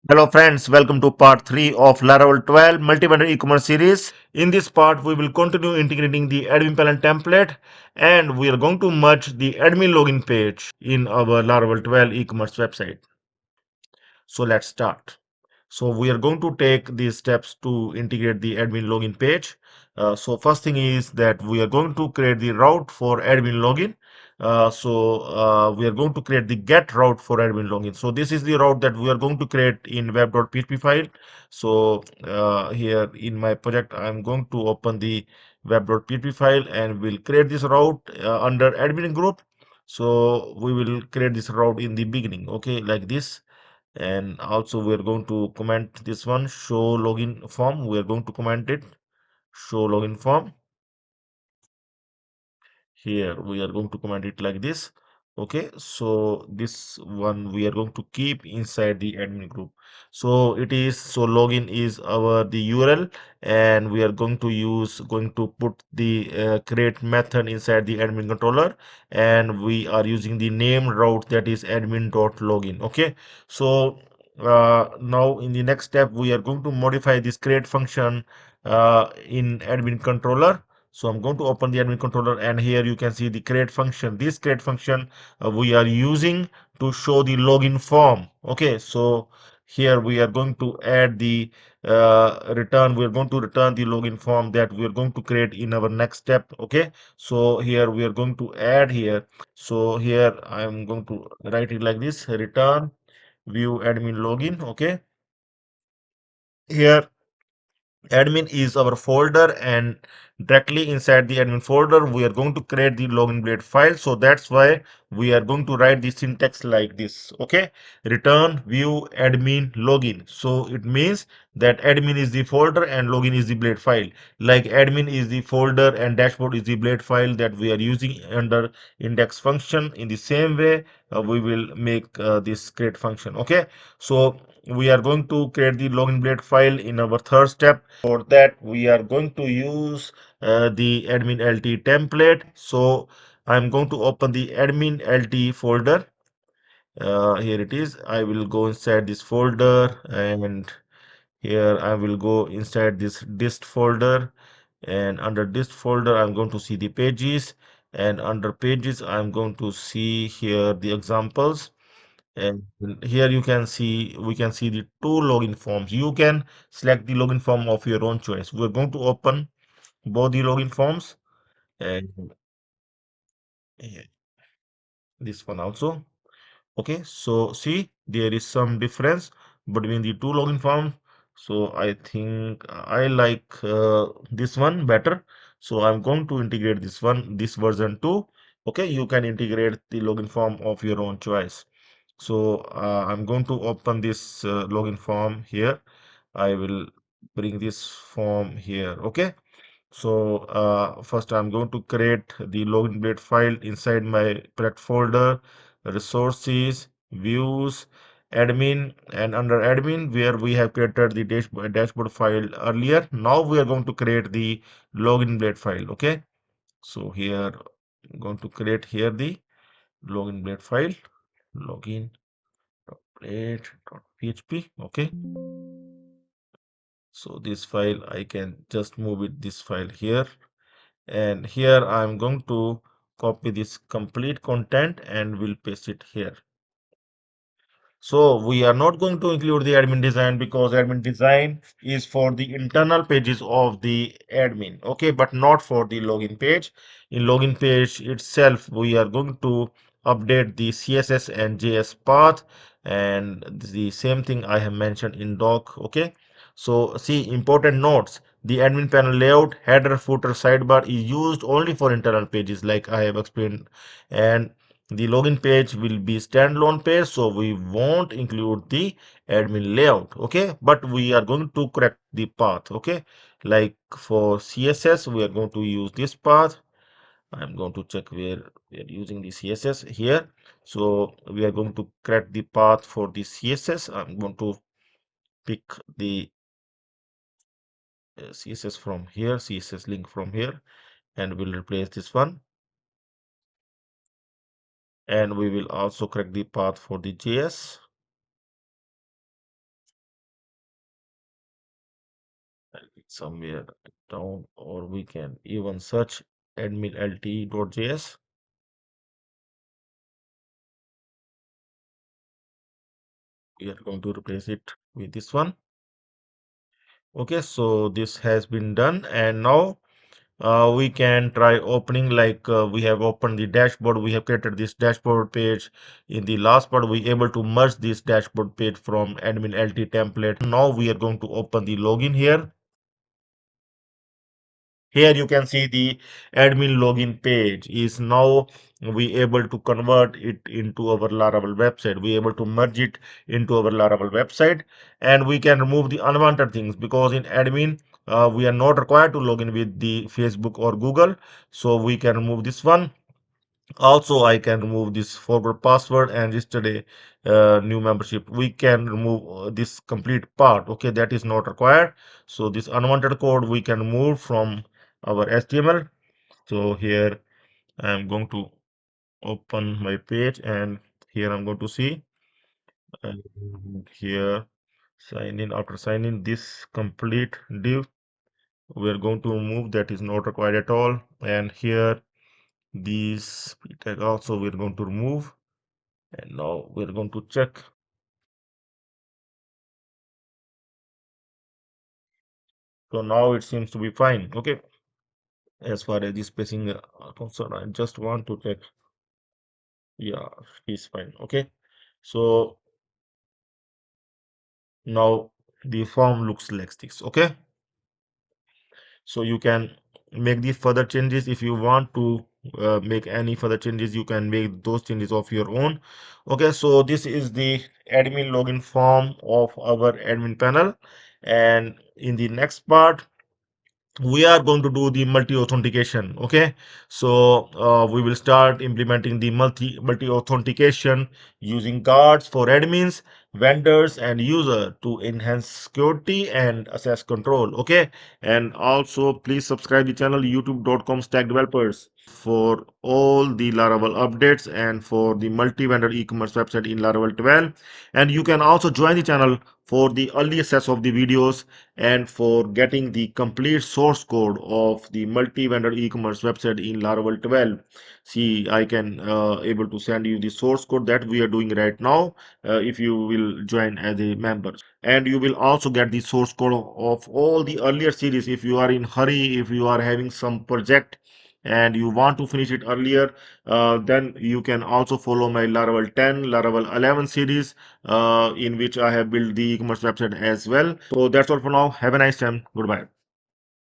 Hello friends, welcome to part 3 of Laravel 12 multi-vendor e-commerce series. In this part, we will continue integrating the admin panel template and we are going to merge the admin login page in our Laravel 12 e-commerce website. So let's start. So we are going to take these steps to integrate the admin login page. So first thing is that we are going to create the route for admin login. We are going to create the get route for admin login. So this is the route that we are going to create in web.php file. So here in my project, I'm going to open the web.php file and we'll create this route under admin group. So we will create this route in the beginning, okay, like this. And also we are going to comment this one, show login form. We are going to comment it, show login form. Here we are going to comment it like this. Okay, so this one we are going to keep inside the admin group. So it is, so login is our the URL, and we are going to put the create method inside the admin controller, and we are using the name route, that is admin.login. Okay, so now in the next step we are going to modify this create function in admin controller. So I'm going to open the admin controller, and here you can see the create function. This create function we are using to show the login form. Okay, so here we are going to add the return. We are going to return the login form that we are going to create in our next step. Okay, so here we are going to add here. So here I am going to write it like this: return view admin login. Okay, here admin is our folder, and directly inside the admin folder we are going to create the login blade file. So that's why we are going to write the syntax like this. Okay, return view admin login. So it means that admin is the folder and login is the blade file. Like admin is the folder and dashboard is the blade file that we are using under index function. In the same way we will make this create function. Okay, so we are going to create the login blade file in our third step. For that we are going to use the AdminLTE template. So I'm going to open the AdminLTE folder. Here it is. I will go inside this folder, and here I will go inside this dist folder, and under dist folder I'm going to see the pages, and under pages I'm going to see here the examples. And here you can see, we can see the two login forms. You can select the login form of your own choice. We're going to open both the login forms, and eh, this one also. Okay, so see there is some difference between the two login forms. So I think I like this one better. So I'm going to integrate this one, this version 2. Okay, you can integrate the login form of your own choice. So I'm going to open this login form here. I will bring this form here. Okay, so first I'm going to create the login blade file inside my project folder, resources, views, admin, and under admin where we have created the dashboard file earlier. Now we are going to create the login blade file. Okay, so here I'm going to create here the login blade file, login.blade.php. Okay, so this file I can just move it, this file here, and here I'm going to copy this complete content and we'll paste it here. So we are not going to include the admin design because admin design is for the internal pages of the admin, okay, but not for the login page. In login page itself, we are going to update the CSS and JS path, and the same thing I have mentioned in doc. Okay, so see important notes: the admin panel layout, header, footer, sidebar is used only for internal pages, like I have explained, and the login page will be standalone page, so we won't include the admin layout. Okay, but we are going to correct the path. Okay, like for CSS we are going to use this path. I'm going to check where we are using the CSS here. So we are going to correct the path for the CSS. I'm going to pick the CSS from here, CSS link from here, and we'll replace this one, and we will also correct the path for the JS. somewhere down, or we can even search AdminLTE.js. We are going to replace it with this one. Okay, so this has been done, and now we can try opening, like we have opened the dashboard. We have created this dashboard page. In the last part, we able to merge this dashboard page from admin LT template. Now we are going to open the login here. Here you can see the admin login page is now we able to convert it into our Laravel website. We able to merge it into our Laravel website, and we can remove the unwanted things because in admin we are not required to log in with the Facebook or Google. So we can remove this one. Also, I can remove this forward password and yesterday new membership. We can remove this complete part. Okay, that is not required. So this unwanted code we can remove from our HTML. So here I am going to open my page, and here I'm going to see, and here sign in. After signing this complete div, we are going to remove that is not required at all. And here these tag also we're going to remove. And now we're going to check. So now it seems to be fine. Okay. As far as the spacing concerned, I just want to check. Yeah, it's fine. Okay. So now the form looks like this. Okay. So you can make the further changes if you want to make any further changes. You can make those changes of your own. Okay. So this is the admin login form of our admin panel. And in the next part, we are going to do the multi-authentication. Okay, so we will start implementing the multi-authentication using cards for admins, vendors, and user to enhance security and access control. Okay, and also please subscribe the channel youtube.com stack developers for all the Laravel updates and for the multi-vendor e-commerce website in Laravel 12. And you can also join the channel for the early access of the videos and for getting the complete source code of the multi-vendor e-commerce website in Laravel 12. See, I can able to send you the source code that we are doing right now if you will join as a member. And you will also get the source code of all the earlier series. If you are in hurry, if you are having some project and you want to finish it earlier, then you can also follow my Laravel 10, Laravel 11 series, in which I have built the e-commerce website as well. So that's all for now. Have a nice time. Goodbye.